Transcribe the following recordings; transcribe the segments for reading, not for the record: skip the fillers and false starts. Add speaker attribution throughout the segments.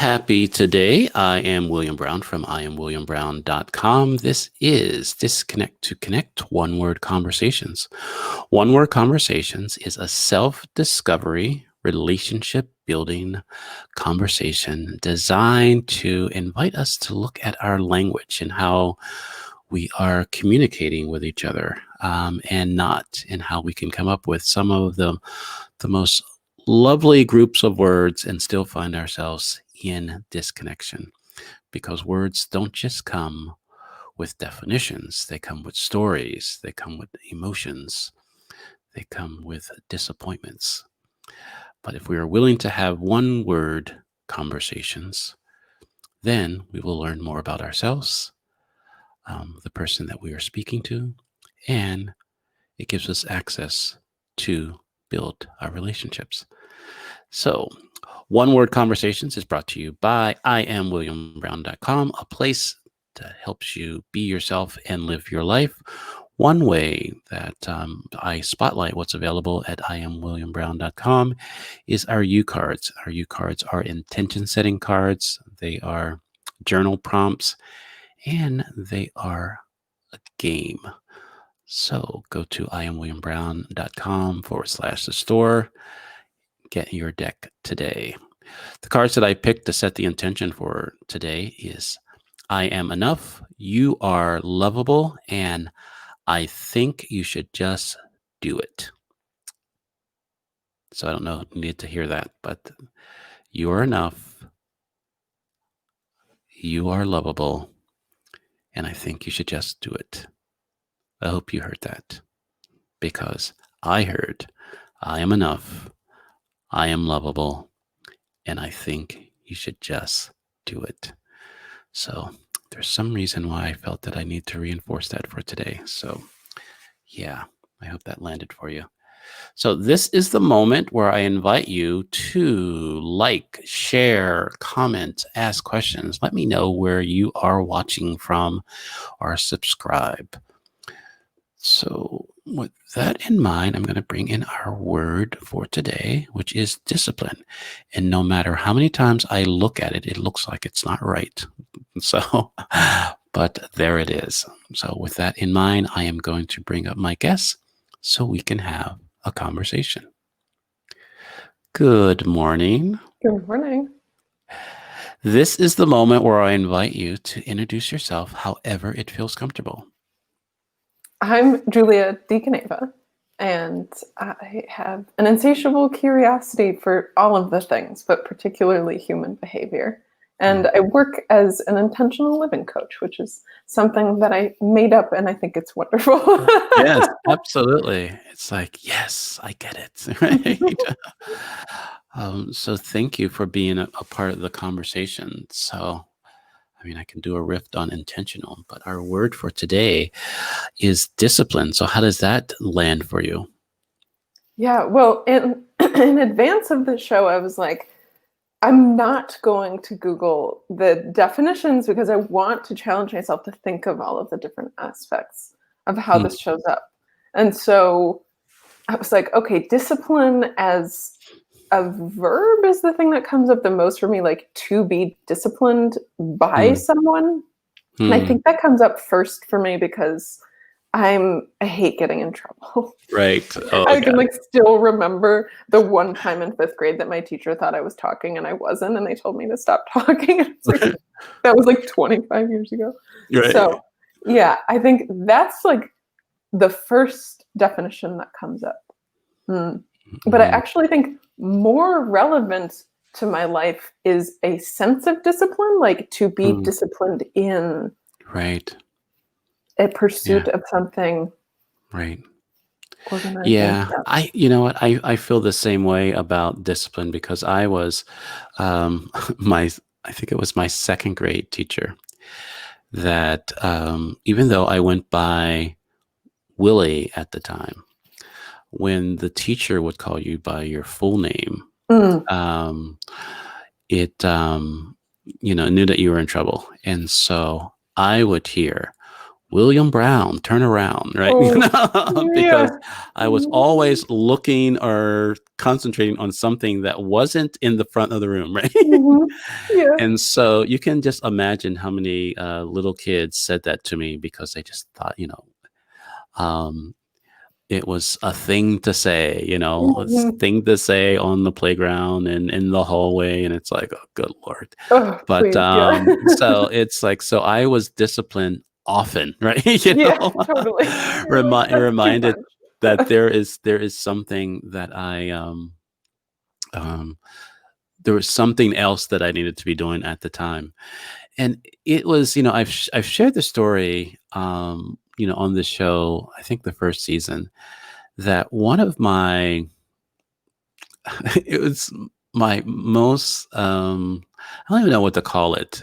Speaker 1: Happy today. I am William Brown from IamWilliamBrown.com. This is Disconnect to Connect One Word Conversations. One Word Conversations is a self-discovery, relationship building conversation designed to invite us to look at our language and how we are communicating with each other and how we can come up with some of the most lovely groups of words and still find ourselves in disconnection, because words don't just come with definitions. They come with stories, they come with emotions, they come with disappointments. But if we are willing to have one word conversations, then we will learn more about ourselves, the person that we are speaking to, and it gives us access to build our relationships. So, One Word Conversations is brought to you by IamWilliamBrown.com, a place that helps you be yourself and live your life. One way that I spotlight what's available at IamWilliamBrown.com is our U cards. Our U cards are intention setting cards. They are journal prompts, and they are a game. So go to IamWilliamBrown.com/the store. Get your deck today. The cards that I picked to set the intention for today is I am enough, you are lovable, and I think you should just do it. So I don't know if you need to hear that, but you are enough, you are lovable, and I think you should just do it. I hope you heard that, because I heard I am enough, I am lovable, and I think you should just do it. So there's some reason why I felt that I need to reinforce that for today. So yeah, I hope that landed for you. So this is the moment where I invite you to like, share, comment, ask questions. Let me know where you are watching from or subscribe. So with that in mind, I'm going to bring in our word for today, which is discipline. And no matter how many times I look at it, it looks like it's not right. So, but there it is. So with that in mind, I am going to bring up my guests so we can have a conversation. Good morning.
Speaker 2: Good morning.
Speaker 1: This is the moment where I invite you to introduce yourself however it feels comfortable.
Speaker 2: I'm Julia Deaconeva, and I have an insatiable curiosity for all of the things, but particularly human behavior. And I work as an intentional living coach, which is something that I made up, and I think it's wonderful.
Speaker 1: Yes, absolutely. It's like, yes, I get it. Right? So thank you for being a part of the conversation. So, I mean, I can do a riff on intentional, but our word for today is discipline. So how does that land for you?
Speaker 2: Yeah, well, in advance of the show, I was like, I'm not going to Google the definitions because I want to challenge myself to think of all of the different aspects of how this shows up. And so I was like, okay, discipline as a verb is the thing that comes up the most for me, like to be disciplined by someone. And I think that comes up first for me because I hate getting in trouble.
Speaker 1: Right. Oh,
Speaker 2: I can still remember the one time in 5th grade that my teacher thought I was talking and I wasn't, and they told me to stop talking. That was like 25 years ago.
Speaker 1: Right.
Speaker 2: So yeah, I think that's like the first definition that comes up. But I actually think more relevant to my life is a sense of discipline, like to be disciplined in a pursuit of something.
Speaker 1: Right.
Speaker 2: Organized.
Speaker 1: Yeah. You know what? I feel the same way about discipline because I was I think it was my 2nd grade teacher that even though I went by Willie at the time, when the teacher would call you by your full name, it knew that you were in trouble. And so I would hear William Brown, turn around, right?
Speaker 2: Oh,
Speaker 1: Because
Speaker 2: yeah.
Speaker 1: I was always looking or concentrating on something that wasn't in the front of the room, right?
Speaker 2: Mhm. Yeah.
Speaker 1: And so you can just imagine how many little kids said that to me because they just thought, um, it was a thing to say, a
Speaker 2: Mhm.
Speaker 1: thing to say on the playground and in the hallway. And it's like, oh, good Lord.
Speaker 2: Oh,
Speaker 1: But
Speaker 2: please, yeah.
Speaker 1: so it's like, so I was disciplined often, right?
Speaker 2: Yeah, totally. You're like, "That's too
Speaker 1: Reminded that
Speaker 2: much."
Speaker 1: there is something that um, there was something else that I needed to be doing at the time. And it was, I've shared the story, on this show, I think the first season, that one of my it was my most I don't even know what to call it,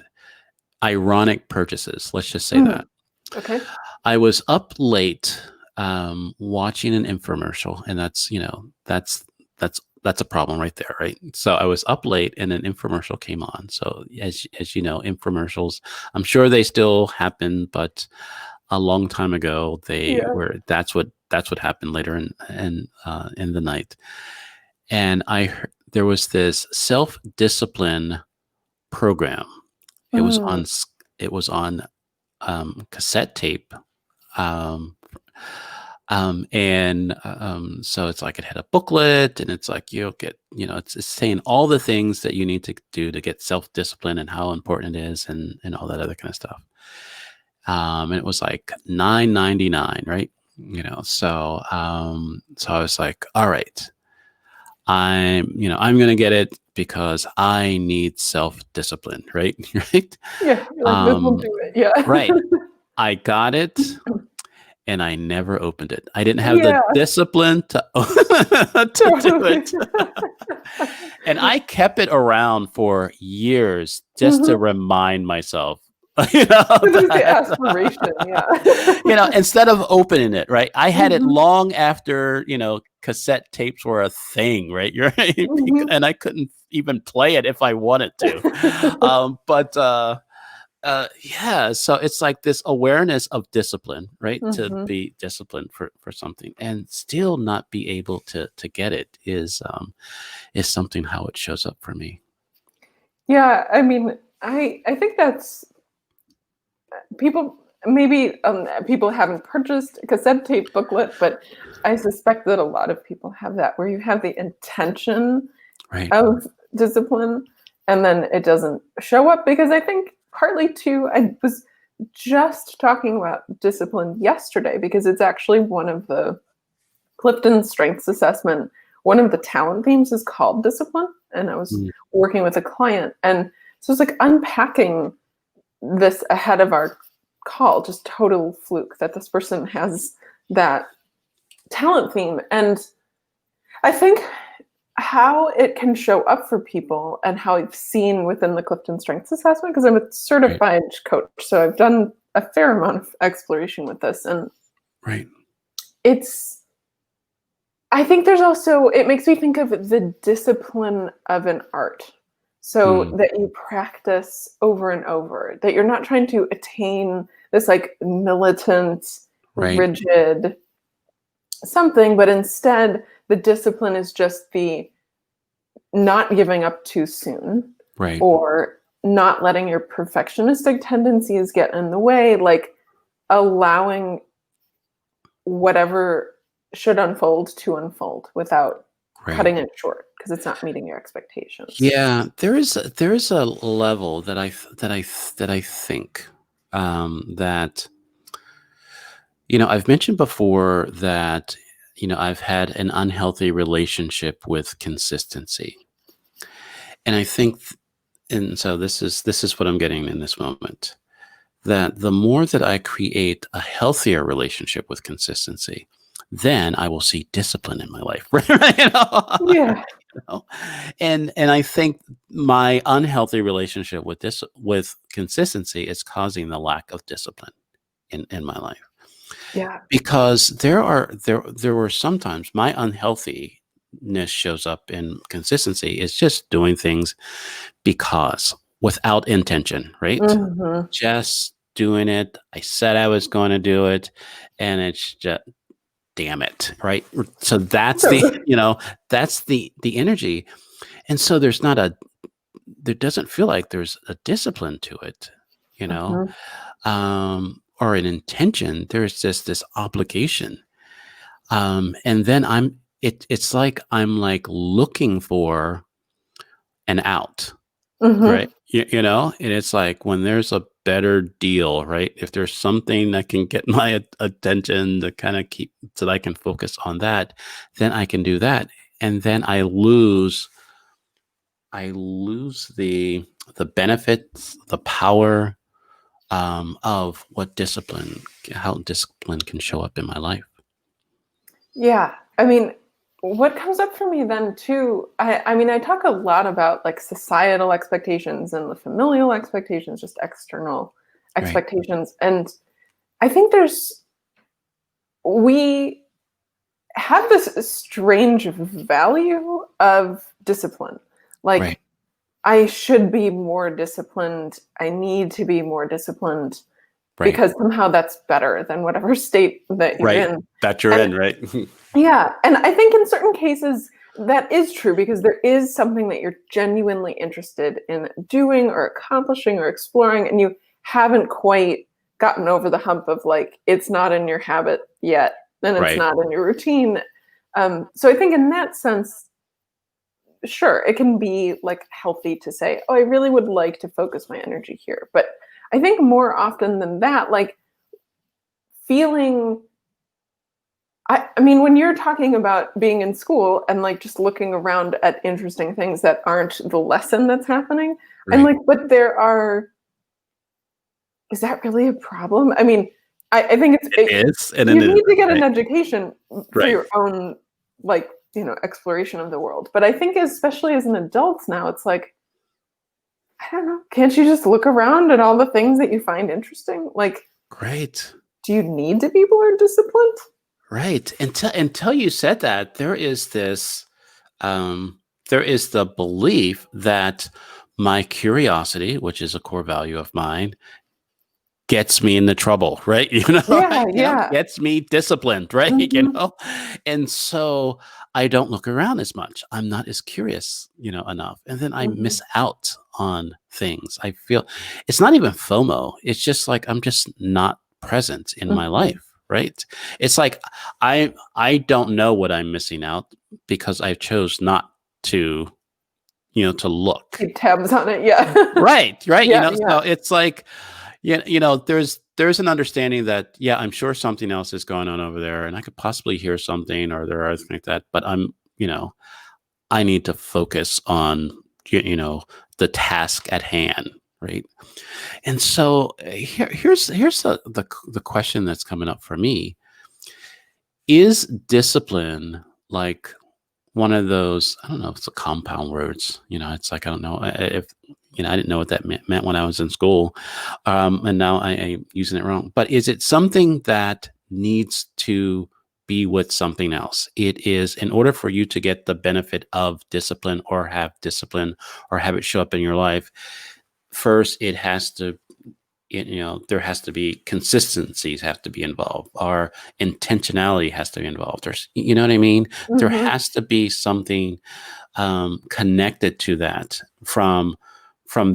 Speaker 1: ironic purchases, let's just say that.
Speaker 2: Mm, okay.
Speaker 1: I was up late watching an infomercial, and that's a problem right there, right? So I was up late and an infomercial came on. So as you know, infomercials, I'm sure they still happen, but a long time ago they
Speaker 2: Yeah.
Speaker 1: were that's what happened later in the night. And there was this self-discipline program. It was
Speaker 2: Mm,
Speaker 1: on it was on cassette tape. Um, so it's like it had a booklet, and it's like you'll get, it's saying all the things that you need to do to get self-discipline and how important it is, and all that other kind of stuff. And it was like $9.99, right? So I was like, all right, I'm gonna get it because I need self-discipline, right? Right.
Speaker 2: yeah, you're like, "This will
Speaker 1: Um,
Speaker 2: do it." Yeah.
Speaker 1: right. I got it and I never opened it. I didn't have the
Speaker 2: Yeah,
Speaker 1: discipline to to do
Speaker 2: totally.
Speaker 1: it. And I kept it around for years just to
Speaker 2: Mhm.
Speaker 1: remind myself,
Speaker 2: It was the
Speaker 1: that,
Speaker 2: aspiration, yeah.
Speaker 1: instead of opening it, right? I had it
Speaker 2: Mhm,
Speaker 1: long after, cassette tapes were a thing, right? You're right.
Speaker 2: mhm.
Speaker 1: And I couldn't even play it if I wanted to. But yeah, so it's like this awareness of discipline, right? To
Speaker 2: Mhm.
Speaker 1: be disciplined for something and still not be able to get it is something how it shows up for me.
Speaker 2: Yeah, I mean, I think that's people maybe, people haven't purchased a cassette tape booklet, but I suspect that a lot of people have that, where you have the intention
Speaker 1: Right.
Speaker 2: of discipline and then it doesn't show up because I think partly too I was just talking about discipline yesterday because it's actually one of the Clifton Strengths Assessment, one of the talent themes is called discipline, and I was
Speaker 1: Mm,
Speaker 2: working with a client, and so it's like unpacking this ahead of our call, just total fluke that this person has that talent theme. And I think how it can show up for people and how I've seen within the Clifton Strengths Assessment, because I'm a
Speaker 1: right.
Speaker 2: certified coach, so I've done a fair amount of exploration with this. And
Speaker 1: Right.
Speaker 2: it's I think there's also it makes me think of the discipline of an art. So
Speaker 1: Mm,
Speaker 2: that you practice over and over, that you're not trying to attain this like militant,
Speaker 1: right.
Speaker 2: rigid something, but instead the discipline is just the not giving up too soon
Speaker 1: Right.
Speaker 2: or not letting your perfectionistic tendencies get in the way, like allowing whatever should unfold to unfold without
Speaker 1: Right.
Speaker 2: cutting it short because it's not meeting your expectations.
Speaker 1: Yeah, there is a level that I think that I've mentioned before that I've had an unhealthy relationship with consistency, and I think, and so this is what I'm getting in this moment, that the more that I create a healthier relationship with consistency, then I will see discipline in my life, right?
Speaker 2: Yeah.
Speaker 1: know? And I think my unhealthy relationship with consistency is causing the lack of discipline in my life.
Speaker 2: Yeah.
Speaker 1: Because there were sometimes my unhealthiness shows up in consistency. It's just doing things because without intention, right?
Speaker 2: Mhm.
Speaker 1: Just doing it. I said I was going to do it, and it's just, damn it, right? So that's that's the energy. And so there doesn't feel like there's a discipline to it,
Speaker 2: Mhm.
Speaker 1: or an intention. There's just this obligation. And then it's like I'm like looking for an out, right?
Speaker 2: Mhm.
Speaker 1: And it's like when there's a better deal, right? If there's something that can get my attention to kind of keep so that I can focus on that, then I can do that. And then I lose the benefits, the power, of how discipline can show up in my life.
Speaker 2: Yeah. I mean, what comes up for me then too, I mean, I talk a lot about like societal expectations and the familial expectations, just external
Speaker 1: Right.
Speaker 2: expectations. And I think we have this strange value of discipline. Like,
Speaker 1: Right.
Speaker 2: I should be more disciplined. I need to be more disciplined
Speaker 1: Right.
Speaker 2: because somehow that's better than whatever state that you're
Speaker 1: Right.
Speaker 2: in.
Speaker 1: That you're
Speaker 2: And
Speaker 1: in, right?
Speaker 2: yeah, and I think in certain cases that is true because there is something that you're genuinely interested in doing or accomplishing or exploring, and you haven't quite gotten over the hump of like it's not in your habit yet, and it's
Speaker 1: Right.
Speaker 2: not in your routine. So I think in that sense, sure, it can be like healthy to say, "Oh, I really would like to focus my energy here." But I think more often than that, like feeling I mean, when you're talking about being in school and like just looking around at interesting things that aren't the lesson that's happening, I'm
Speaker 1: Right.
Speaker 2: like, but there are, is that really a problem? I mean, I think
Speaker 1: It is, and then
Speaker 2: you
Speaker 1: it
Speaker 2: need to
Speaker 1: isn't,
Speaker 2: get an
Speaker 1: right?
Speaker 2: education for
Speaker 1: Right.
Speaker 2: your own, like, exploration of the world. But I think, especially as an adult now, it's like, I don't know, can't you just look around at all the things that you find interesting? Like,
Speaker 1: Great.
Speaker 2: do you need to be more disciplined?
Speaker 1: Right. Until you said that, um, there is the belief that my curiosity, which is a core value of mine, gets me into trouble, right?
Speaker 2: Yeah,
Speaker 1: Right?
Speaker 2: yeah.
Speaker 1: Gets me disciplined, right?
Speaker 2: Mhm,
Speaker 1: And so I don't look around as much. I'm not as curious, enough. And then I
Speaker 2: mhm,
Speaker 1: miss out on things. I feel it's not even FOMO. It's just like I'm just not present in my
Speaker 2: mhm.
Speaker 1: life, right? It's like I don't know what I'm missing out because I chose not to look.
Speaker 2: Keep tabs on it, yeah.
Speaker 1: Right, right.
Speaker 2: Yeah,
Speaker 1: So
Speaker 2: yeah.
Speaker 1: it's like, yeah, there's an understanding that, yeah, I'm sure something else is going on over there, and I could possibly hear something, or there are things like that. But I need to focus on the task at hand, right? And so here's the question that's coming up for me: is discipline like one of those, I don't know if it's a compound words, it's like, I don't know if, I didn't know what that meant when I was in school. And now I'm using it wrong. But is it something that needs to be with something else? It is, in order for you to get the benefit of discipline or have discipline or have it show up in your life, first it has to, there has to be consistencies have to be involved, or intentionality has to be involved. There's, you know what I mean? There
Speaker 2: Mhm,
Speaker 1: has to be something, connected to that from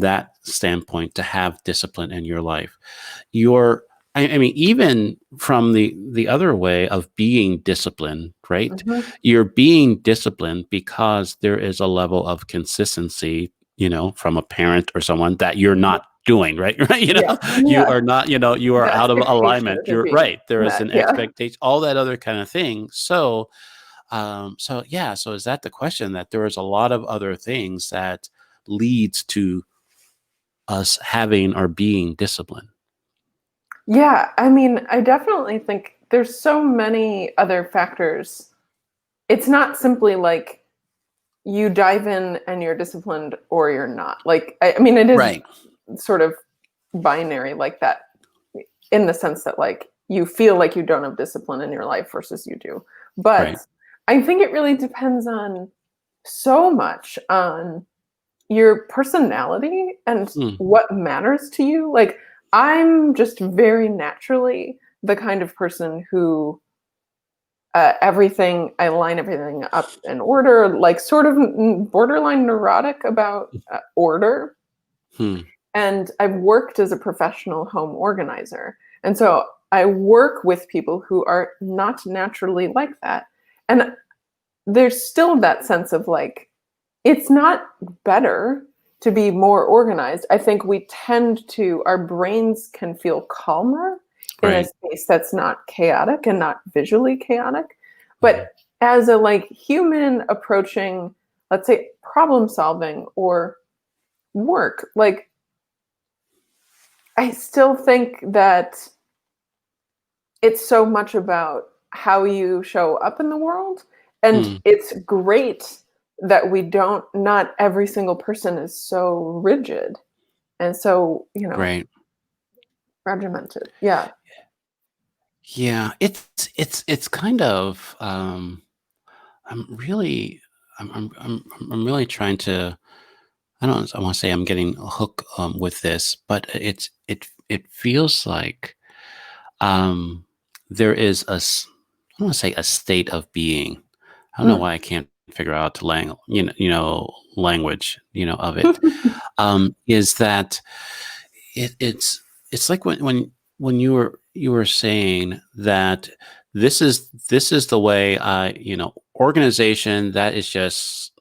Speaker 1: that standpoint to have discipline in your life. Your I mean, even from the other way of being disciplined, right?
Speaker 2: mhm.
Speaker 1: You're being disciplined because there is a level of consistency, from a parent or someone that you're
Speaker 2: Mhm.
Speaker 1: not doing, right? Right.
Speaker 2: Yeah,
Speaker 1: You
Speaker 2: yeah.
Speaker 1: are not, you are
Speaker 2: The
Speaker 1: out of
Speaker 2: expectation
Speaker 1: alignment.
Speaker 2: isn't
Speaker 1: You're
Speaker 2: being
Speaker 1: right. There is
Speaker 2: met,
Speaker 1: an
Speaker 2: yeah.
Speaker 1: expectation, all that other kind of thing. So yeah, so is that the question, that there is a lot of other things that leads to us having or being disciplined?
Speaker 2: Yeah, I mean, I definitely think there's so many other factors. It's not simply like you dive in and you're disciplined or you're not. Like, I mean, it is
Speaker 1: Right.
Speaker 2: sort of binary like that in the sense that like you feel like you don't have discipline in your life versus you do. But
Speaker 1: Right.
Speaker 2: I think it really depends on so much on your personality and
Speaker 1: Mm,
Speaker 2: what matters to you. Like I'm just very naturally the kind of person who I line everything up in order, like sort of borderline neurotic about order.
Speaker 1: Hmm.
Speaker 2: And I've worked as a professional home organizer. And so I work with people who are not naturally like that. And there's still that sense of like, it's not better to be more organized. I think our brains can feel calmer in a
Speaker 1: Right.
Speaker 2: space that's not chaotic and not visually chaotic.
Speaker 1: Mhm.
Speaker 2: But as a like human approaching, let's say, problem solving or work, like I still think that it's so much about how you show up in the world. And
Speaker 1: Hmm.
Speaker 2: it's great that not every single person is so rigid and so,
Speaker 1: Right.
Speaker 2: regimented. Yeah.
Speaker 1: Yeah. It's kind of I'm really I'm really trying to I want to say I'm getting a hook with this, but it feels like um there is I don't want to say a state of being. I don't know
Speaker 2: Mm.
Speaker 1: why I can't figure out the language, of it. Is that it's like when you were saying that this is the way organization, that is just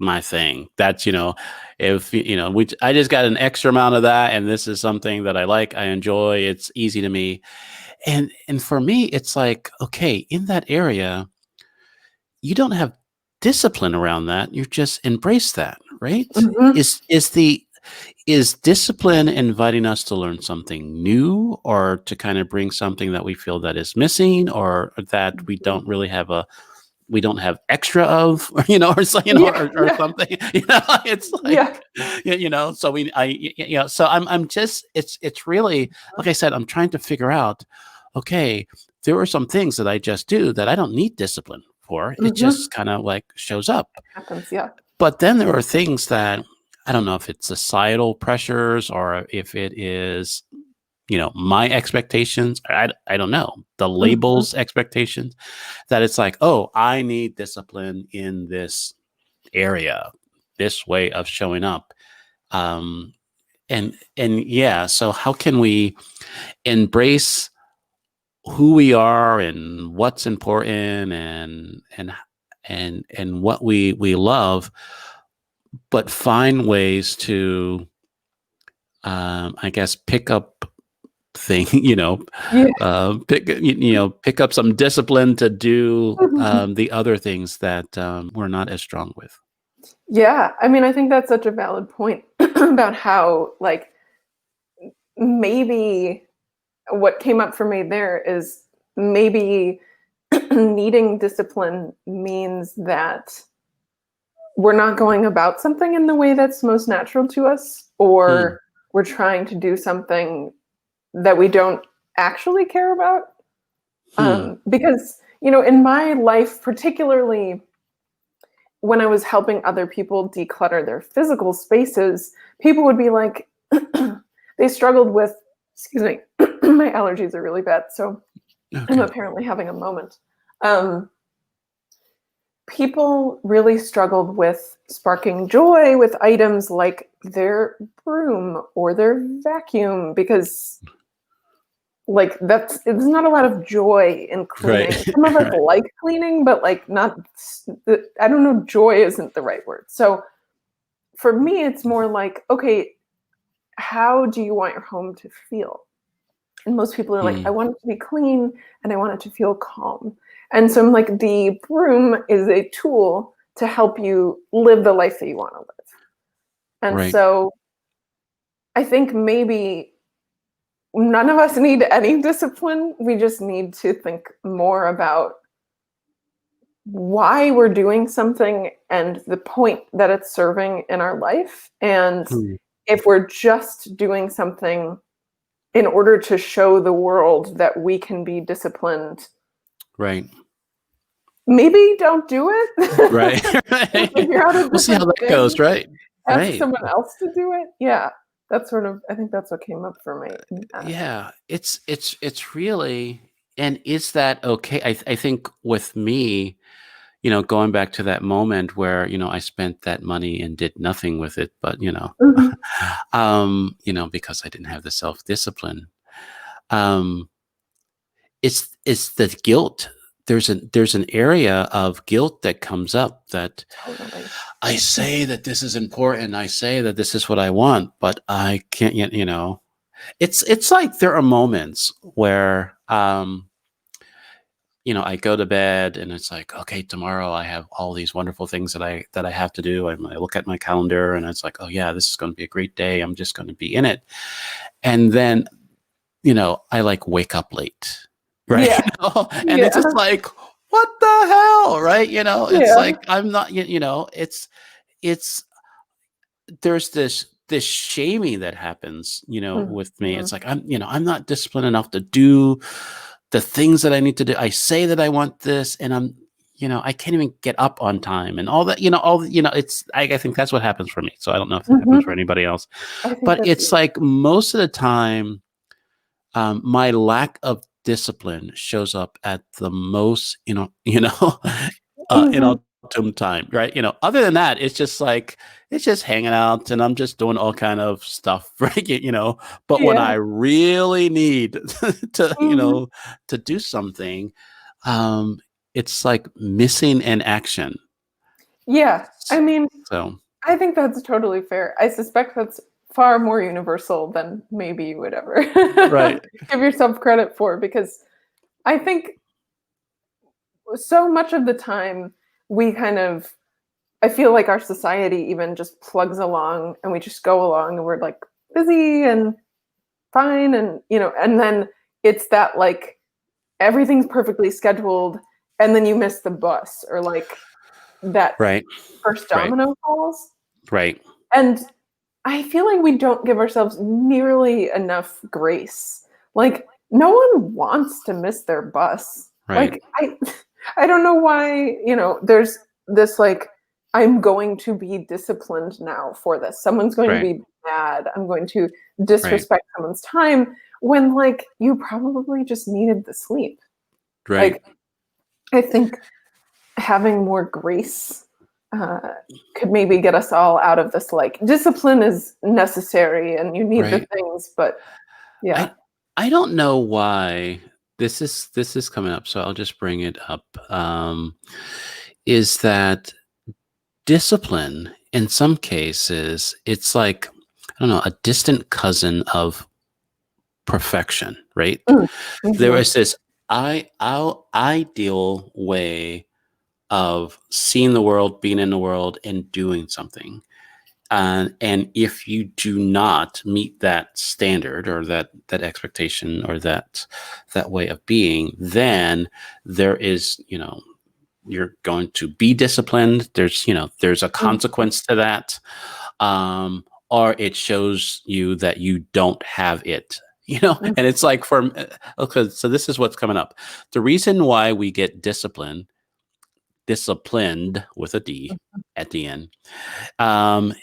Speaker 1: my thing. That's, if I just got an extra amount of that, and this is something that I like, I enjoy, it's easy to me. And for me, it's like, okay, in that area, you don't have discipline around that. You just embrace that, right?
Speaker 2: Mhm.
Speaker 1: Is discipline inviting us to learn something new, or to kind of bring something that we feel that is missing, or that we don't have extra of, or so,
Speaker 2: Yeah,
Speaker 1: or
Speaker 2: yeah,
Speaker 1: something, it's
Speaker 2: yeah.
Speaker 1: like, so so I'm just, it's really, like I said, I'm trying to figure out, okay, there are some things that I just do that I don't need discipline for. It
Speaker 2: Mhm.
Speaker 1: just kind of like shows up.
Speaker 2: Happens, yeah.
Speaker 1: But then there are things that I don't know if it's societal pressures, or if it is, my expectations. I don't know, the
Speaker 2: Mhm.
Speaker 1: labels expectations, that it's like, oh, I need discipline in this area, this way of showing up. Um, and yeah, so how can we embrace who we are and what's important, and what we love, but find ways to, I guess, pick up thing,
Speaker 2: Yeah.
Speaker 1: pick up some discipline to do
Speaker 2: Mhm.
Speaker 1: the other things that we're not as strong with.
Speaker 2: Yeah, I mean, I think that's such a valid point about how, like, maybe what came up for me there is maybe needing discipline means that we're not going about something in the way that's most natural to us,
Speaker 1: Hmm.
Speaker 2: or we're trying to do something that we don't actually care about.
Speaker 1: Hmm.
Speaker 2: Because, in my life, particularly when I was helping other people declutter their physical spaces, people would be like, they struggled with, excuse me, my allergies are really bad. So I'm
Speaker 1: Okay.
Speaker 2: apparently having a moment. Um, People really struggled with sparking joy with items like their broom or their vacuum, because like there's not a lot of joy in
Speaker 1: Right.
Speaker 2: cleaning. Some of us
Speaker 1: Right.
Speaker 2: like cleaning, but like not I don't know, joy isn't the right word. So for me it's more like, okay, how do you want your home to feel? And most people are like, I
Speaker 1: Hmm.
Speaker 2: want it to be clean and I want it to feel calm. And so I'm like, the broom is a tool to help you live the life that you want to live. And
Speaker 1: Right.
Speaker 2: so I think maybe none of us need any discipline. We just need to think more about why we're doing something and the point that it's serving in our life. And
Speaker 1: Hmm.
Speaker 2: if we're just doing something in order to show the world that we can be disciplined,
Speaker 1: Right.
Speaker 2: maybe don't do it.
Speaker 1: Right. Right.
Speaker 2: Figure out a
Speaker 1: We'll see how
Speaker 2: different
Speaker 1: that
Speaker 2: thing.
Speaker 1: goes. Right.
Speaker 2: Ask
Speaker 1: Right.
Speaker 2: someone else to do it. Yeah. That's sort of, I think that's what came up for me.
Speaker 1: Yeah, it's really, and is that okay? I think with me, going back to that moment where, I spent that money and did nothing with it, but,
Speaker 2: Mhm.
Speaker 1: because I didn't have the self-discipline. Um, it's the guilt. There's an area of guilt that comes up that
Speaker 2: Totally.
Speaker 1: I say that this is important. I say that this is what I want, but I can't yet, it's like there are moments where, I go to bed and it's like, okay, tomorrow I have all these wonderful things that I have to do. And I look at my calendar and it's like, oh yeah, this is going to be a great day. I'm just going to be in it. And then, I like wake up late, right?
Speaker 2: Yeah.
Speaker 1: And it's
Speaker 2: Yeah.
Speaker 1: just like, what the hell, right? It's
Speaker 2: Yeah.
Speaker 1: like, I'm not, it's there's this shaming that happens, with me.
Speaker 2: Mhm.
Speaker 1: It's like, I'm not disciplined enough to do the things that I need to do. I say that I want this, and I can't even get up on time and all that, it's, I think that's what happens for me. So I don't know if that happens for
Speaker 2: Mhm.
Speaker 1: anybody else,
Speaker 2: I think
Speaker 1: but
Speaker 2: that's
Speaker 1: it's like most of the time, my lack of discipline shows up at the most,
Speaker 2: mhm.
Speaker 1: inopportune time, right? Other than that, it's just like, it's just hanging out and I'm just doing all kind of stuff, right? But when
Speaker 2: Yeah.
Speaker 1: I really need to,
Speaker 2: Mhm.
Speaker 1: to do something, um, it's like missing an action.
Speaker 2: Yeah. I mean,
Speaker 1: So,
Speaker 2: I think that's totally fair. I suspect that's far more universal than maybe you would ever
Speaker 1: right,
Speaker 2: give yourself credit for, because I think so much of the time we kind of, I feel like our society even just plugs along and we just go along and we're like busy and fine, and and then it's that like everything's perfectly scheduled and then you miss the bus, or like that
Speaker 1: right,
Speaker 2: first
Speaker 1: right,
Speaker 2: domino falls.
Speaker 1: right,
Speaker 2: And I feel like we don't give ourselves nearly enough grace. Like, no one wants to miss their bus.
Speaker 1: right,
Speaker 2: Like, I I don't know why, there's this like, I'm going to be disciplined now for this. Someone's going to
Speaker 1: right,
Speaker 2: be mad. I'm going to
Speaker 1: right,
Speaker 2: disrespect someone's time when like you probably just needed the sleep.
Speaker 1: right,
Speaker 2: Like, I think having more grace uh, could maybe get us all out of this. Like, discipline is necessary and you need the
Speaker 1: right.
Speaker 2: things, but yeah.
Speaker 1: I I don't know why this is coming up, so I'll just bring it up. Is that discipline in some cases, it's like, I don't know, a distant cousin of perfection, right?
Speaker 2: Mm,
Speaker 1: There
Speaker 2: mhm,
Speaker 1: is this our ideal way of seeing the world, being in the world, and doing something. And if you do not meet that standard or that expectation or that way of being, then there is, you're going to be disciplined. There's a
Speaker 2: mhm,
Speaker 1: consequence to that, or it shows you that you don't have it.
Speaker 2: mhm,
Speaker 1: And it's like, okay, so this is what's coming up. The reason why we get disciplined with a D at the end, um,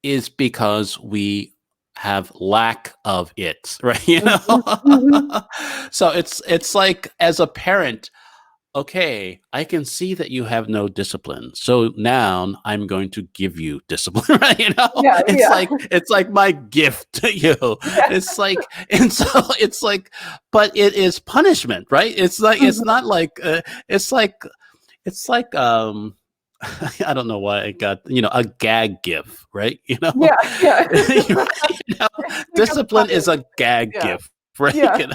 Speaker 1: is because we have lack of it, right?
Speaker 2: mhm, mhm.
Speaker 1: So it's like, as a parent, okay, I can see that you have no discipline. So now I'm going to give you discipline, right?
Speaker 2: Yeah, yeah.
Speaker 1: It's like my gift to you.
Speaker 2: Yeah.
Speaker 1: It's like, and so it's like, but it is punishment, right? It's like, it's
Speaker 2: Mhm.
Speaker 1: not like, it's like I don't know why I got, a gag gif, right?
Speaker 2: Yeah, yeah.
Speaker 1: You know,
Speaker 2: It's like a
Speaker 1: discipline is
Speaker 2: punishment.
Speaker 1: a gag
Speaker 2: Yeah,
Speaker 1: gif, right?
Speaker 2: yeah.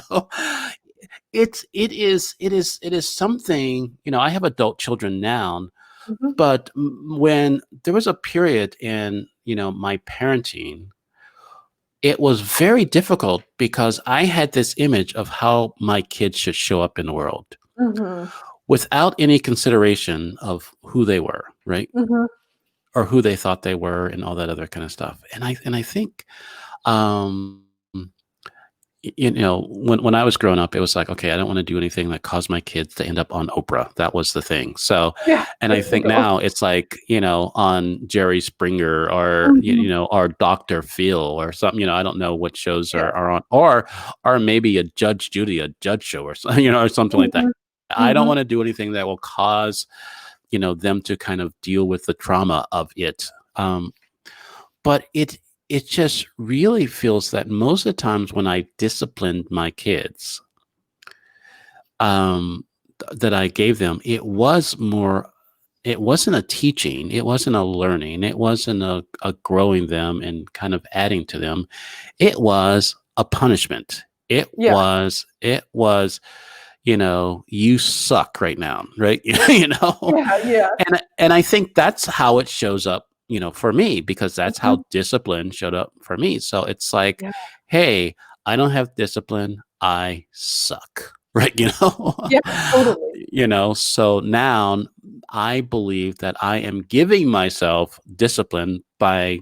Speaker 1: It is something, I have adult children now,
Speaker 2: Mhm,
Speaker 1: but when there was a period in, my parenting, it was very difficult because I had this image of how my kids should show up in the world
Speaker 2: mhm,
Speaker 1: without any consideration of who they were, right?
Speaker 2: mhm,
Speaker 1: Or who they thought they were and all that other kind of stuff. And I think, um, when I was growing up, it was like, okay, I don't want to do anything that caused my kids to end up on Oprah. That was the thing. So,
Speaker 2: Yeah,
Speaker 1: and I
Speaker 2: there you
Speaker 1: think
Speaker 2: go.
Speaker 1: now it's like, on Jerry Springer or,
Speaker 2: Mhm.
Speaker 1: or Dr. Phil or something, I don't know what shows
Speaker 2: Yeah.
Speaker 1: are on, or maybe a Judge Judy, a judge show or something, or something like that.
Speaker 2: Mhm.
Speaker 1: I don't
Speaker 2: Mhm.
Speaker 1: want to do anything that will cause, them to kind of deal with the trauma of it. But it just really feels that most of the times when I disciplined my kids, that I gave them, it wasn't a teaching, it wasn't a learning, it wasn't a growing them and kind of adding to them. It was a punishment.
Speaker 2: Yeah.
Speaker 1: It was, you suck right now, right? you know,
Speaker 2: Yeah, yeah.
Speaker 1: and I think that's how it shows up, for me, because that's
Speaker 2: Mhm.
Speaker 1: how discipline showed up for me. So it's like,
Speaker 2: Yeah.
Speaker 1: hey, I don't have discipline. I suck. Right.
Speaker 2: Yeah, totally.
Speaker 1: So now I believe that I am giving myself discipline by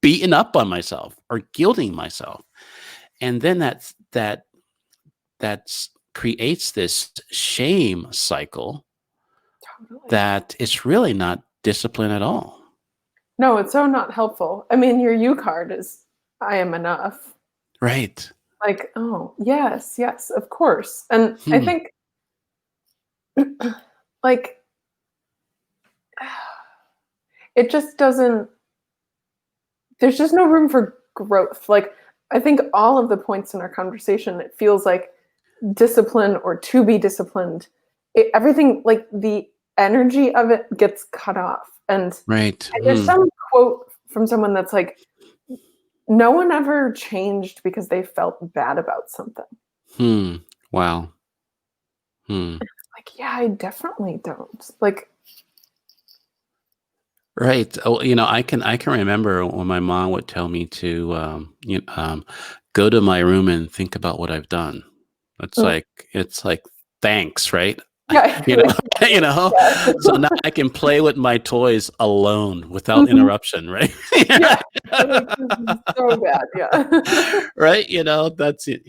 Speaker 1: beating up on myself or guilting myself. And then that's creates this shame cycle
Speaker 2: Totally.
Speaker 1: that it's really not discipline at all.
Speaker 2: No, it's so not helpful. I mean, your U card is "I am enough."
Speaker 1: Right.
Speaker 2: Like, oh, yes, yes, of course. And I
Speaker 1: Hmm.
Speaker 2: think, like, it just doesn't there's just no room for growth. Like, I think all of the points in our conversation, it feels like discipline or to be disciplined, everything, like the energy of it gets cut off.
Speaker 1: Right.
Speaker 2: And there's
Speaker 1: Hmm.
Speaker 2: some quote from someone that's like, no one ever changed because they felt bad about something.
Speaker 1: Hmm. Wow. Hmm.
Speaker 2: Like, yeah, I definitely don't. Like,
Speaker 1: Right. Oh, I can remember when my mom would tell me to, go to my room and think about what I've done. It's
Speaker 2: oh,
Speaker 1: like it's like thanks, right?
Speaker 2: yeah,
Speaker 1: You know,
Speaker 2: like,
Speaker 1: you know.
Speaker 2: yeah.
Speaker 1: So now I can play with my toys alone without
Speaker 2: Mhm.
Speaker 1: interruption, right?
Speaker 2: Yeah. You're like, this is so bad. Yeah.
Speaker 1: Right? That's it.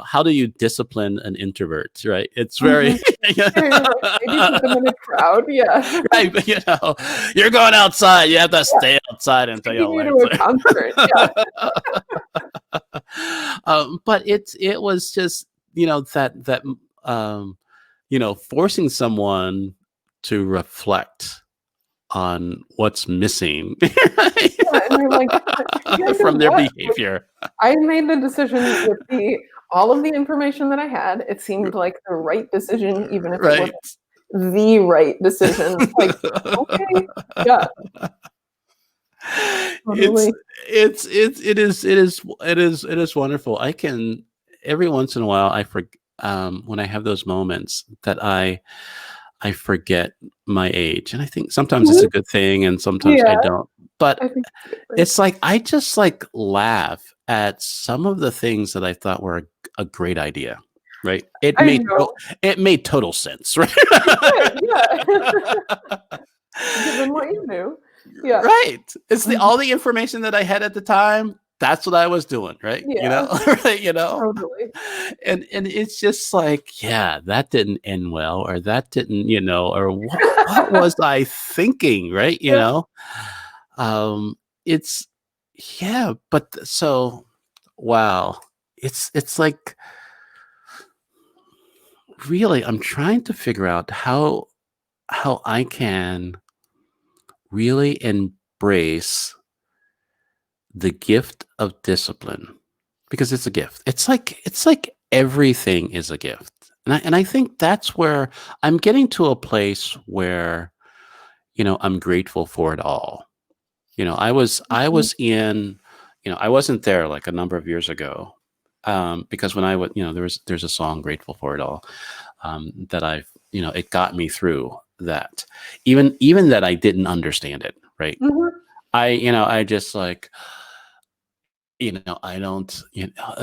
Speaker 1: How do you discipline an introvert? Right? It's very,
Speaker 2: Mhm. Yeah, you're like, maybe put them in a crowd. Yeah.
Speaker 1: right. But you're going outside. You have to
Speaker 2: Yeah.
Speaker 1: stay outside until
Speaker 2: Taking
Speaker 1: your
Speaker 2: you to
Speaker 1: legs.
Speaker 2: a concert. Yeah.
Speaker 1: But it was just that forcing someone to reflect on what's missing
Speaker 2: Yeah, and you're like, "Yeah, you know
Speaker 1: from their
Speaker 2: what? Like,
Speaker 1: behavior.
Speaker 2: I made the decision with the all of the information that I had. It seemed like the right decision, even if it wasn't
Speaker 1: Right.
Speaker 2: the right decision." Like, okay. Yeah,
Speaker 1: it's
Speaker 2: totally.
Speaker 1: it is wonderful. I can every once in a while when I have those moments that I forget my age, and I think sometimes it's
Speaker 2: Mhm.
Speaker 1: a good thing and sometimes I
Speaker 2: Yeah,
Speaker 1: don't. But
Speaker 2: I think it's a good thing.
Speaker 1: it's like I just like laugh at some of the things that I thought were a great idea. Right?
Speaker 2: I know.
Speaker 1: It made total sense, right?
Speaker 2: It did, yeah. Given what you knew. Yeah.
Speaker 1: Right. It's the
Speaker 2: Mhm.
Speaker 1: all the information that I had at the time, that's what I was doing, right?
Speaker 2: Yeah,
Speaker 1: Right,
Speaker 2: totally.
Speaker 1: And it's just like, yeah, that didn't end well, or that didn't, or what was I thinking, right?
Speaker 2: Yeah.
Speaker 1: Um, it's yeah, but so wow. It's like really I'm trying to figure out how I can really embrace the gift of discipline because it's a gift. It's like everything is a gift. And I think that's where I'm getting to a place where, I'm grateful for it all. I
Speaker 2: Mhm.
Speaker 1: was in, I wasn't there like a number of years ago. Because when I would, there's a song Grateful for It All, that it got me through that. Even that I didn't understand it, right?
Speaker 2: Mhm.
Speaker 1: I just like, I don't,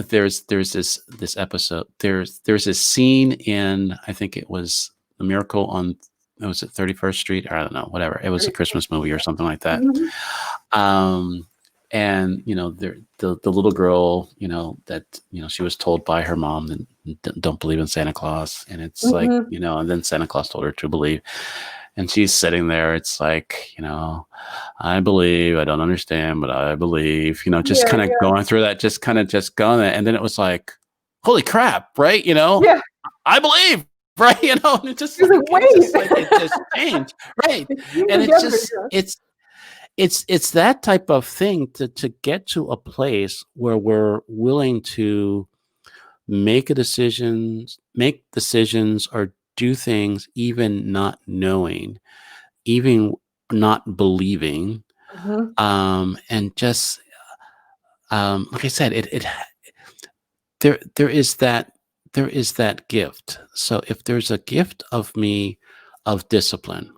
Speaker 1: there's this episode, there's this scene in, I think it was The Miracle on, was it 31st Street? Or I don't know, whatever. It was a
Speaker 2: Pretty
Speaker 1: Christmas movie or something like that.
Speaker 2: Mhm.
Speaker 1: Um, And the little girl, that she was told by her mom that don't believe in Santa Claus, and it's like,
Speaker 2: Mhm.
Speaker 1: and then Santa Claus told her to believe, and she's sitting there. It's like, I believe, I don't understand, but I believe, just
Speaker 2: Yeah,
Speaker 1: kind of
Speaker 2: yeah.
Speaker 1: going through that, just going there. And then it was like, holy crap, right?
Speaker 2: Yeah.
Speaker 1: I believe, right? And
Speaker 2: She's like, "Wait."
Speaker 1: it just changed, right?
Speaker 2: It came
Speaker 1: And it's
Speaker 2: together,
Speaker 1: just,
Speaker 2: yeah.
Speaker 1: it's that type of thing to get to a place where we're willing to make decisions or do things, even not knowing, even not believing,
Speaker 2: Mhm.
Speaker 1: and just, like I said, there is that gift. So if there's a gift of me of discipline,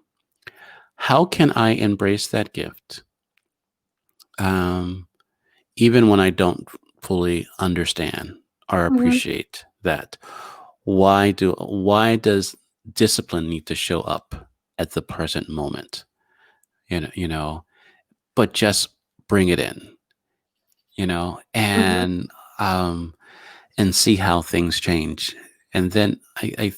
Speaker 1: how can I embrace that gift, um, even when I don't fully understand or
Speaker 2: Mhm.
Speaker 1: appreciate that? Why does discipline need to show up at the present moment? But just bring it in,
Speaker 2: Mhm.
Speaker 1: um, and see how things change. And then I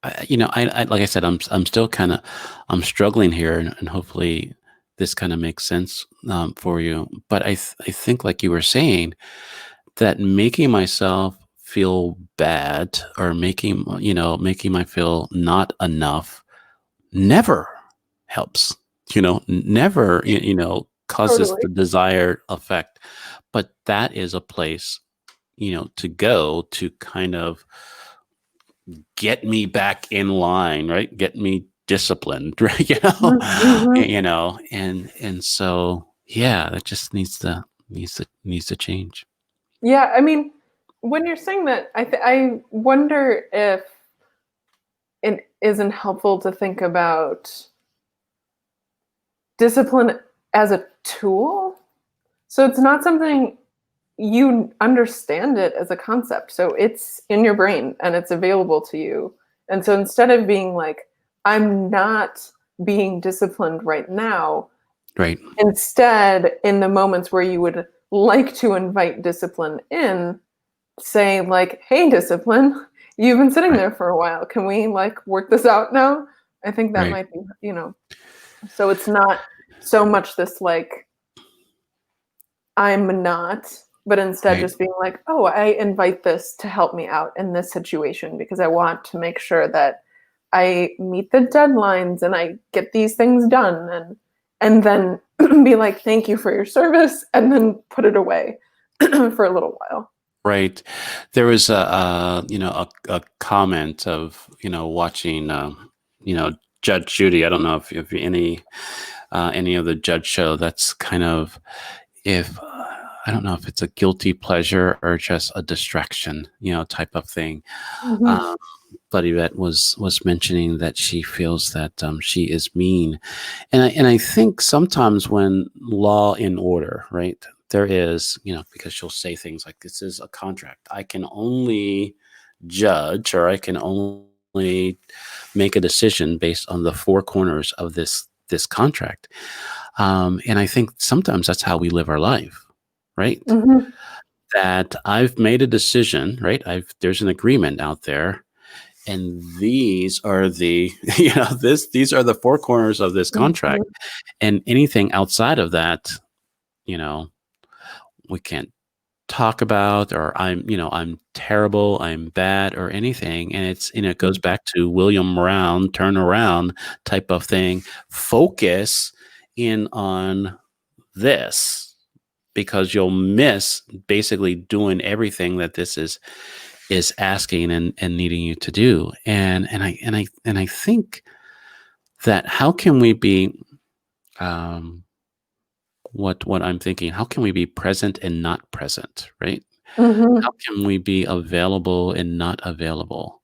Speaker 1: like I said, I'm still kind of, I'm struggling here, and hopefully this kind of makes sense, for you. But I think, like you were saying, that making myself feel bad, or making my feel not enough, never helps. Never causes
Speaker 2: Totally.
Speaker 1: the desired effect. But that is a place, to go to kind of get me back in line, right? Get me disciplined, right?
Speaker 2: Mhm. Mhm.
Speaker 1: And so, yeah, that just needs to change.
Speaker 2: Yeah, I mean, when you're saying that, I wonder if it isn't helpful to think about discipline as a tool. So it's not something you understand it as a concept. So it's in your brain and it's available to you. And so instead of being like, I'm not being disciplined right now,
Speaker 1: Right.
Speaker 2: instead, in the moments where you would like to invite discipline in, say like, "Hey, discipline, you've been sitting
Speaker 1: Right.
Speaker 2: there for a while. Can we like work this out now?" I think that
Speaker 1: Right.
Speaker 2: might be, so it's not so much this like, I'm not, but instead
Speaker 1: Right.
Speaker 2: just being like, "Oh, I invite this to help me out in this situation because I want to make sure that I meet the deadlines and I get these things done," and then be like, "Thank you for your service," and then put it away for a little while.
Speaker 1: Right. There was a comment of, watching, Judge Judy. I don't know if any of the Judge show. That's kind of, if I don't know if it's a guilty pleasure or just a distraction, type of thing.
Speaker 2: Mhm.
Speaker 1: Um, but Yvette was mentioning that she feels that, she is mean, and I think sometimes when Law and Order, right, there is, because she'll say things like, "This is a contract. I can only judge, or I can only make a decision based on the four corners of this contract." And I think sometimes that's how we live our life, right?
Speaker 2: Mhm.
Speaker 1: That I've made a decision, right? There's an agreement out there, and these are the these are the four corners of this contract,
Speaker 2: Mhm.
Speaker 1: and anything outside of that, you know we can't talk about, or I'm terrible, I'm bad, or anything. And it goes
Speaker 2: Mhm.
Speaker 1: back to William Brown turn around type of thing. Focus in on this, because you'll miss basically doing everything that this is asking and needing you to do. And I think that, how can we be, um what I'm thinking, how can we be present and not present, right? How
Speaker 2: Mhm.
Speaker 1: can we be available and not available?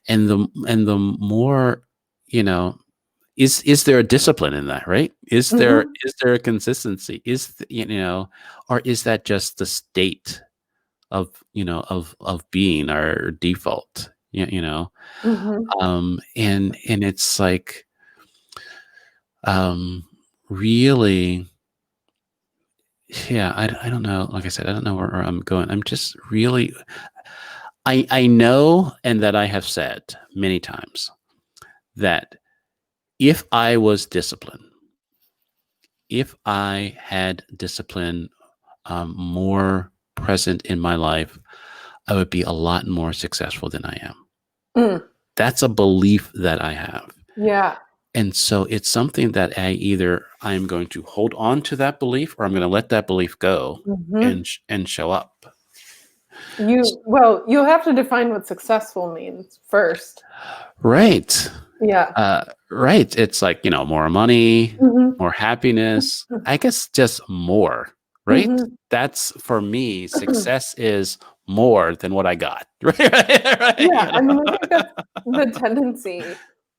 Speaker 1: And the more, you know is there a discipline in that, right? is there
Speaker 2: Mhm.
Speaker 1: is there a consistency, or is that just the state of being our default?
Speaker 2: Mhm.
Speaker 1: And it's like, um really, yeah, I don't know. Like I said, I don't know where I'm going. I'm just really, I know, and that I have said many times that if I was disciplined, if I had discipline more present in my life, I would be a lot more successful than I am.
Speaker 2: Mm,
Speaker 1: That's a belief that I have.
Speaker 2: yeah.
Speaker 1: And so it's something that I'm going to hold on to that belief, or I'm going to let that belief go
Speaker 2: Hmm.
Speaker 1: and show up.
Speaker 2: Well, you'll have to define what successful means first.
Speaker 1: Right.
Speaker 2: Yeah.
Speaker 1: Right. It's like, more money,
Speaker 2: Hmm.
Speaker 1: more happiness. I guess just more, right?
Speaker 2: Hmm.
Speaker 1: That's for me, success is more than what I got. Right. Right.
Speaker 2: Yeah, I mean, I think that's the tendency,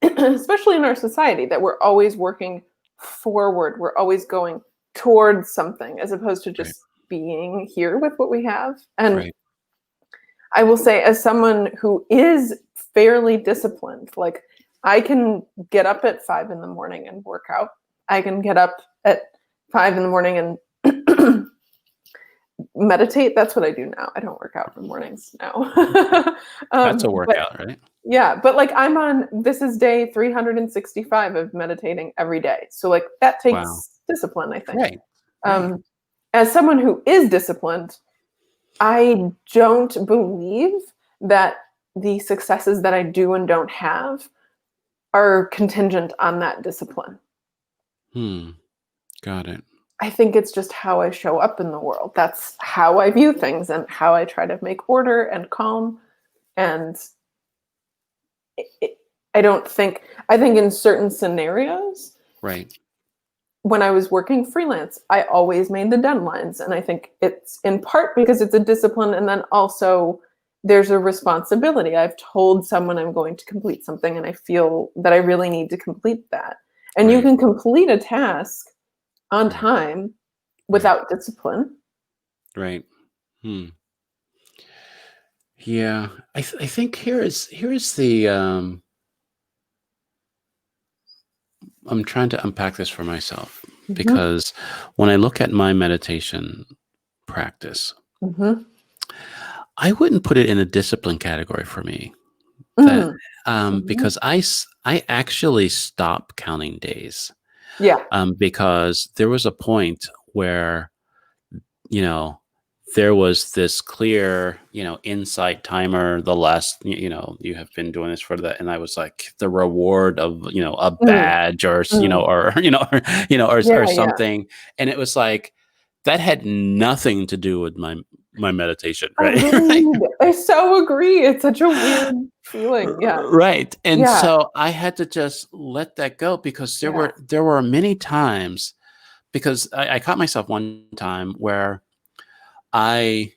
Speaker 2: especially in our society, that we're always working forward. We're always going towards something as opposed to
Speaker 1: Right.
Speaker 2: just being here with what we have. And
Speaker 1: Right.
Speaker 2: I will say, as someone who is fairly disciplined, like I can get up at 5 in the morning and work out. I can get up at 5 in the morning and meditate. That's what I do now. I don't work out in the mornings now.
Speaker 1: That's a
Speaker 2: But
Speaker 1: workout, right?
Speaker 2: yeah, but like this is day 365 of meditating every day. So like that
Speaker 1: Wow.
Speaker 2: takes discipline, I think.
Speaker 1: Right. Right.
Speaker 2: Um, as someone who is disciplined, I don't believe that the successes that I do and don't have are contingent on that discipline.
Speaker 1: Hmm. Got it.
Speaker 2: I think it's just how I show up in the world. That's how I view things and how I try to make order and calm. And it, I don't think, I think in certain scenarios,
Speaker 1: Right.
Speaker 2: when I was working freelance, I always made the deadlines. And I think it's in part because it's a discipline. And then also there's a responsibility. I've told someone I'm going to complete something and I feel that I really need to complete that. And you
Speaker 1: Right.
Speaker 2: can complete a task on
Speaker 1: Right.
Speaker 2: time
Speaker 1: Right.
Speaker 2: without discipline.
Speaker 1: Right. Hmm. Yeah. I think here is the I'm trying to unpack this for myself
Speaker 2: Hmm.
Speaker 1: because when I look at my meditation practice,
Speaker 2: Hmm.
Speaker 1: I wouldn't put it in a discipline category for me. That
Speaker 2: Mm. Hmm.
Speaker 1: because I actually stopped counting days
Speaker 2: Yeah.
Speaker 1: because there was a point where you know there was this clear insight timer, the last you have been doing this for the, and I was like the reward of a
Speaker 2: Mm.
Speaker 1: badge or
Speaker 2: Mm.
Speaker 1: or or
Speaker 2: Yeah. Yeah.
Speaker 1: something, and it was like that had nothing to do with my meditation, right? Right.
Speaker 2: Agreed. I so agree. It's such a weird feeling. Yeah.
Speaker 1: Right. And
Speaker 2: Yeah.
Speaker 1: so I had to just let that go because there
Speaker 2: Yeah.
Speaker 1: were there were many times because I caught myself one time where I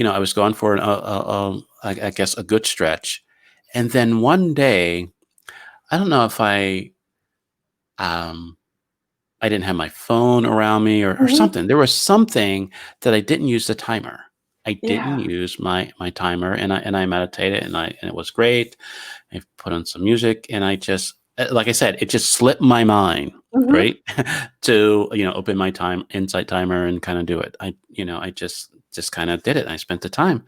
Speaker 1: I was going for I guess a good stretch, and then one day I don't know if um I didn't have my phone around me or
Speaker 2: Hmm.
Speaker 1: something. There was something that I didn't use the timer. I didn't
Speaker 2: Yeah.
Speaker 1: use my timer, and I meditated, and it was great. I put on some music, and I just like I said, it just slipped my mind,
Speaker 2: Hmm.
Speaker 1: right, to open my time insight timer and kind of do it. I just kind of did it. I spent the time,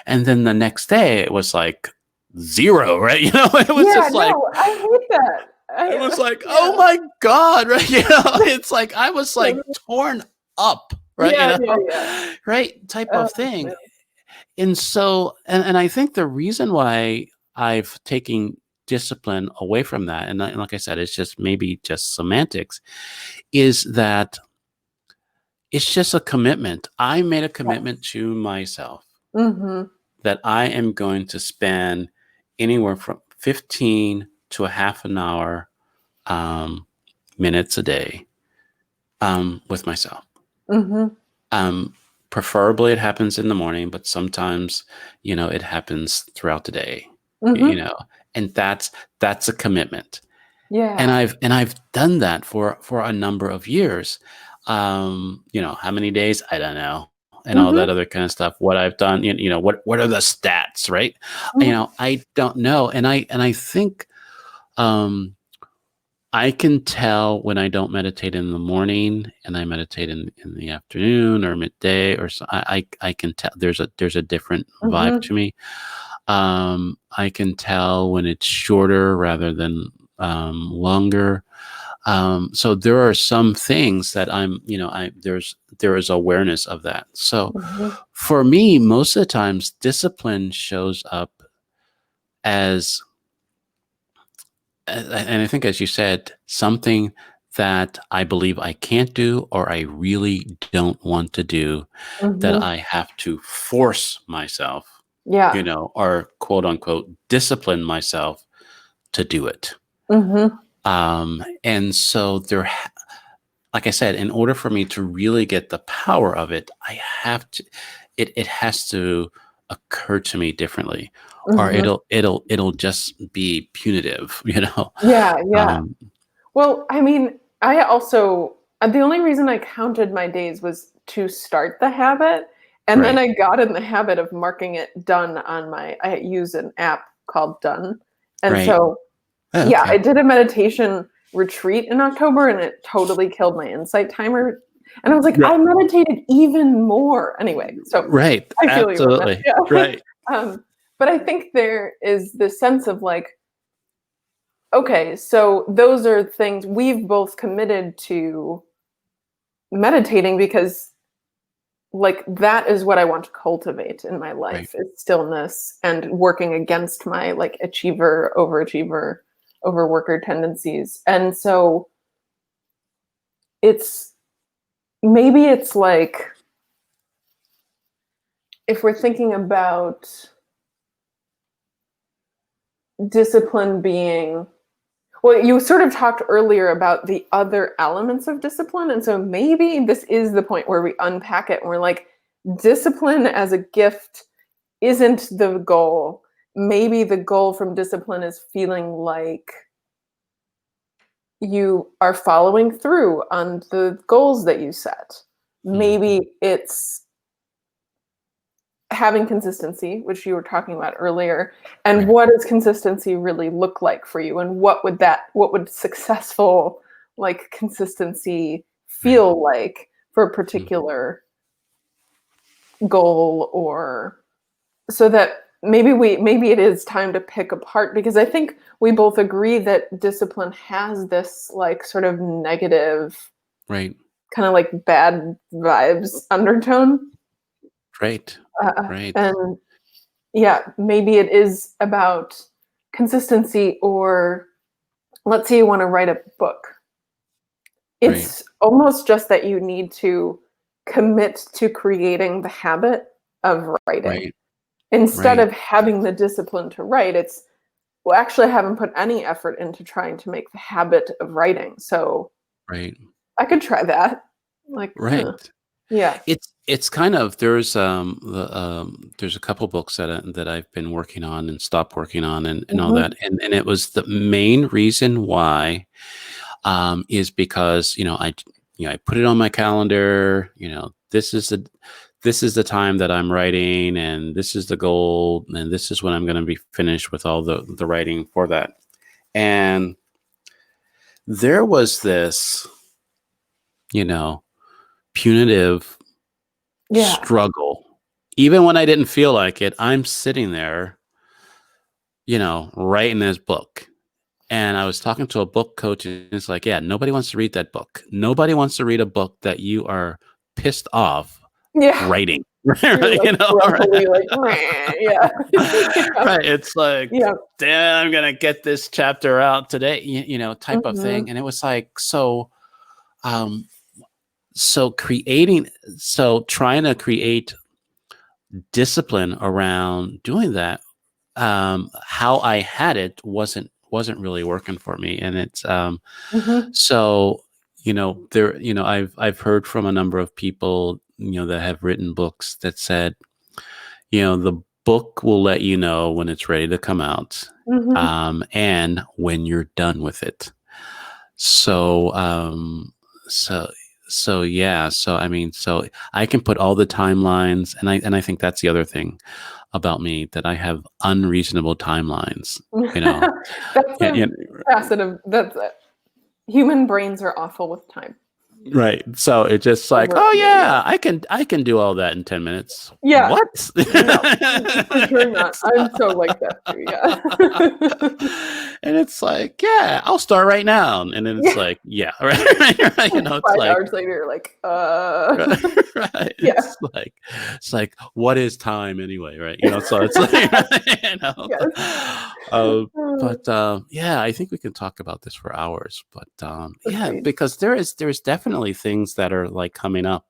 Speaker 1: and then the next day it was like zero, right? It was
Speaker 2: Yeah.
Speaker 1: just like
Speaker 2: No, I hate that.
Speaker 1: it was
Speaker 2: I
Speaker 1: like, oh
Speaker 2: yeah.
Speaker 1: my God, right? It's like I was like torn up, right?
Speaker 2: Yeah. Yeah. Yeah.
Speaker 1: Right? Type
Speaker 2: Oh
Speaker 1: of thing.
Speaker 2: man.
Speaker 1: And so, and I think the reason why I've taken discipline away from that, and like I said, it's just maybe just semantics, is that it's just a commitment. I made a commitment
Speaker 2: Yes.
Speaker 1: to myself
Speaker 2: Hmm.
Speaker 1: that I am going to spend anywhere from 15 to a half an hour um, minutes a day with myself.
Speaker 2: Hmm.
Speaker 1: Um, Preferably it happens in the morning, but sometimes, it happens throughout the day, you
Speaker 2: Hmm.
Speaker 1: know, and that's a commitment. And
Speaker 2: Yeah.
Speaker 1: I've done that for a number of years. How many days? I don't know. And all that
Speaker 2: Hmm.
Speaker 1: other kind of stuff. What I've done, what are the stats, right?
Speaker 2: Hmm.
Speaker 1: I don't know. And I think um I can tell when I don't meditate in the morning and I meditate in the afternoon or midday or so. I can tell there's a different vibe
Speaker 2: Mm-hmm.
Speaker 1: to me. I can tell when it's shorter rather than longer. So there are some things that there is awareness of that. So
Speaker 2: Mm-hmm.
Speaker 1: for me, most of the times, discipline shows up as, and I think, as you said, something that I believe I can't do or I really don't want to do, that
Speaker 2: Mm-hmm.
Speaker 1: I have to force myself,
Speaker 2: Yeah.
Speaker 1: or quote unquote, discipline myself to do it.
Speaker 2: Mm-hmm.
Speaker 1: And so like I said, in order for me to really get the power of it, I have to, it has to occur to me differently, or
Speaker 2: Mm-hmm.
Speaker 1: it'll just be punitive,
Speaker 2: Yeah, yeah.
Speaker 1: Um,
Speaker 2: Well, I mean, I also the only reason I counted my days was to start the habit, and then
Speaker 1: right,
Speaker 2: I got in the habit of marking it done on my I use an app called Done. And
Speaker 1: right.
Speaker 2: so,
Speaker 1: Oh,
Speaker 2: yeah, I
Speaker 1: okay.
Speaker 2: did a meditation retreat in October and it totally killed my insight timer. And I was like,
Speaker 1: Right,
Speaker 2: I meditated even more. Anyway, so
Speaker 1: right.
Speaker 2: I feel you on that.
Speaker 1: Absolutely.
Speaker 2: Yeah.
Speaker 1: Right.
Speaker 2: But I think there is this sense of like, okay, so those are things we've both committed to meditating because like that is what I want to cultivate in my
Speaker 1: Right.
Speaker 2: life is stillness and working against my like overachiever, overworker tendencies. And so it's maybe it's like if we're thinking about discipline being well, you sort of talked earlier about the other elements of discipline. And so maybe this is the point where we unpack it and we're like, discipline as a gift isn't the goal. Maybe the goal from discipline is feeling like you are following through on the goals that you set.
Speaker 1: Mm,
Speaker 2: Maybe it's having consistency, which you were talking about earlier, and
Speaker 1: right.
Speaker 2: what does consistency really look like for you, and what would successful like consistency
Speaker 1: Right.
Speaker 2: feel like for a
Speaker 1: Mm,
Speaker 2: particular goal, or so that maybe it is time to pick apart because I think we both agree that discipline has this like sort of negative
Speaker 1: right.
Speaker 2: kind of like bad vibes undertone,
Speaker 1: Right. Right.
Speaker 2: and yeah, maybe it is about consistency, or let's say you want to write a book.
Speaker 1: Right.
Speaker 2: It's almost just that you need to commit to creating the habit of writing.
Speaker 1: Right.
Speaker 2: Instead
Speaker 1: Right.
Speaker 2: of having the discipline to write, it's well, actually, I haven't put any effort into trying to make the habit of writing. So
Speaker 1: Right.
Speaker 2: I could try that. Like, huh.
Speaker 1: Right.
Speaker 2: Yeah.
Speaker 1: It's kind of, there's a couple books that I've been working on and stopped working on, and all
Speaker 2: Hmm.
Speaker 1: that, and it was the main reason why, is because I put it on my calendar. This is the time that I'm writing, and this is the goal, and this is when I'm going to be finished with all the writing for that. And there was this, you know, punitive
Speaker 2: Yeah.
Speaker 1: struggle. Even when I didn't feel like it, I'm sitting there, writing this book. And I was talking to a book coach, and it's like, yeah, nobody wants to read that book. Nobody wants to read a book that you are pissed off
Speaker 2: Yeah.
Speaker 1: writing.
Speaker 2: You're
Speaker 1: Right?
Speaker 2: like grumpily like, "Meh," yeah. Yeah.
Speaker 1: Right. It's like,
Speaker 2: Yeah.
Speaker 1: damn, I'm gonna get this chapter out today, type of
Speaker 2: Mhm.
Speaker 1: thing. And it was like, um, so creating, so trying to create discipline around doing that, how I had it wasn't really working for me. And it's
Speaker 2: Mhm.
Speaker 1: so there, I've heard from a number of people, that have written books that said, the book will let you know when it's ready to come out,
Speaker 2: Mhm.
Speaker 1: and when you're done with it. So, so, yeah. So, I mean, so I can put all the timelines, and I think that's the other thing about me, that I have unreasonable timelines, you know.
Speaker 2: That's
Speaker 1: Yeah,
Speaker 2: a facet of that's it. Human brains are awful with time.
Speaker 1: Right. So it's just like, oh yeah, I can do all that in 10 minutes.
Speaker 2: Yeah.
Speaker 1: What?
Speaker 2: No, for sure not.
Speaker 1: It's
Speaker 2: I'm so like that too. Yeah.
Speaker 1: and it's like, yeah, I'll start right now. And then it's
Speaker 2: Yeah.
Speaker 1: like, yeah, right. You know, it's
Speaker 2: 5
Speaker 1: like,
Speaker 2: hours later, you're like,
Speaker 1: right, right.
Speaker 2: yeah.
Speaker 1: It's like, what is time anyway, right? You know, so it's like, you know.
Speaker 2: Yes.
Speaker 1: Uh, but yeah, I think we can talk about this for hours. But yeah,
Speaker 2: Agreed.
Speaker 1: because there's definitely things that are like coming up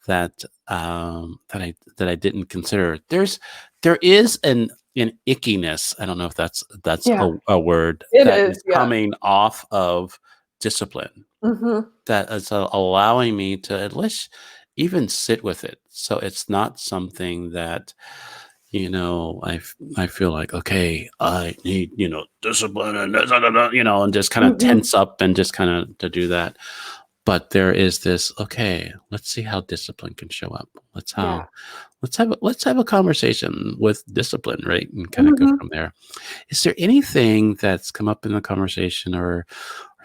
Speaker 1: that that I didn't consider. There is an ickiness. I don't know if that's
Speaker 2: Yeah,
Speaker 1: a word
Speaker 2: it
Speaker 1: that
Speaker 2: is.
Speaker 1: is
Speaker 2: Yeah.
Speaker 1: coming off of discipline
Speaker 2: Mhm.
Speaker 1: that is allowing me to at least even sit with it. So it's not something that, you know, I feel like, okay, I need, you know, discipline and you know, and just kind of
Speaker 2: Mhm.
Speaker 1: tense up and just kind of to do that. But there is this, okay, let's see how discipline can show up.
Speaker 2: Yeah.
Speaker 1: Let's have a conversation with discipline, right? And kind of go
Speaker 2: Mhm.
Speaker 1: from there. Is there anything that's come up in the conversation or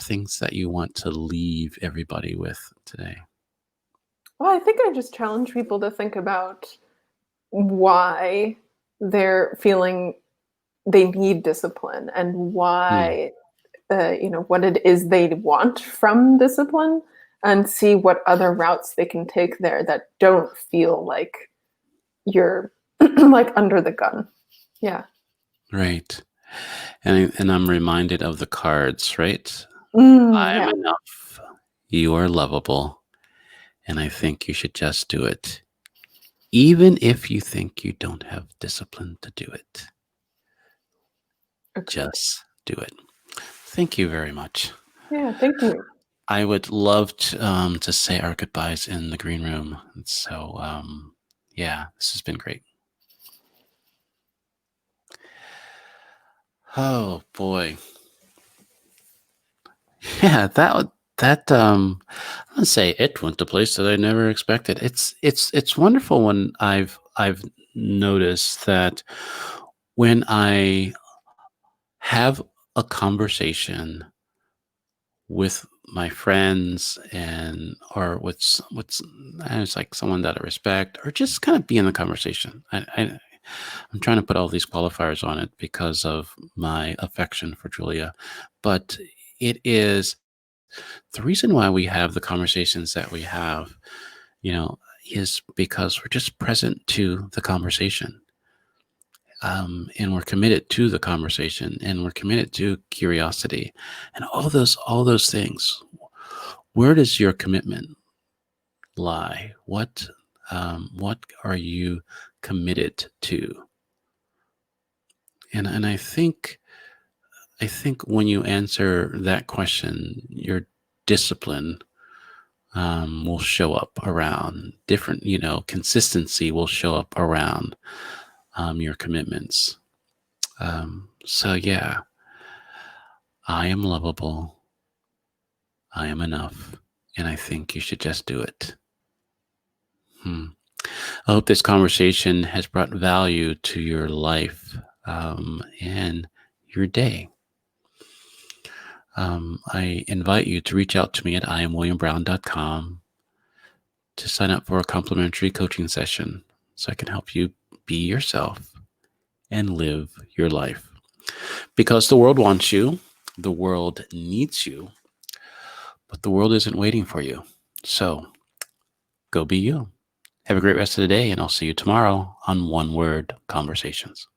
Speaker 1: things that you want to leave everybody with today?
Speaker 2: Well, I think I just challenge people to think about why they're feeling they need discipline and
Speaker 1: Hmm,
Speaker 2: why, what it is they want from discipline, and see what other routes they can take there that don't feel like you're like under the gun. Yeah.
Speaker 1: right. And I'm reminded of the cards, right? I am
Speaker 2: Yeah.
Speaker 1: enough. You are lovable. And I think you should just do it. Even if you think you don't have discipline to do it,
Speaker 2: Agreed.
Speaker 1: just do it. Thank you very much.
Speaker 2: Yeah. Thank you.
Speaker 1: I would love to say our goodbyes in the green room. So, yeah, this has been great. Oh boy, yeah, I'd say it went to place that I never expected. It's wonderful when I've noticed that when I have a conversation with my friends and or it's like someone that I respect or just kind of be in the conversation. I'm trying to put all these qualifiers on it because of my affection for Julia, but it is the reason why we have the conversations that we have, you know, is because we're just present to the conversation. And we're committed to the conversation and we're committed to curiosity and all those things. Where does your commitment lie? What are you committed to? And I think when you answer that question, your discipline will show up around different, you know, consistency will show up around your commitments. So yeah, I am lovable. I am enough. And I think you should just do it. Hmm. I hope this conversation has brought value to your life and your day. I invite you to reach out to me at IamWilliamBrown.com to sign up for a complimentary coaching session so I can help you be yourself and live your life. Because the world wants you, the world needs you, but the world isn't waiting for you. So go be you. Have a great rest of the day, and I'll see you tomorrow on One Word Conversations.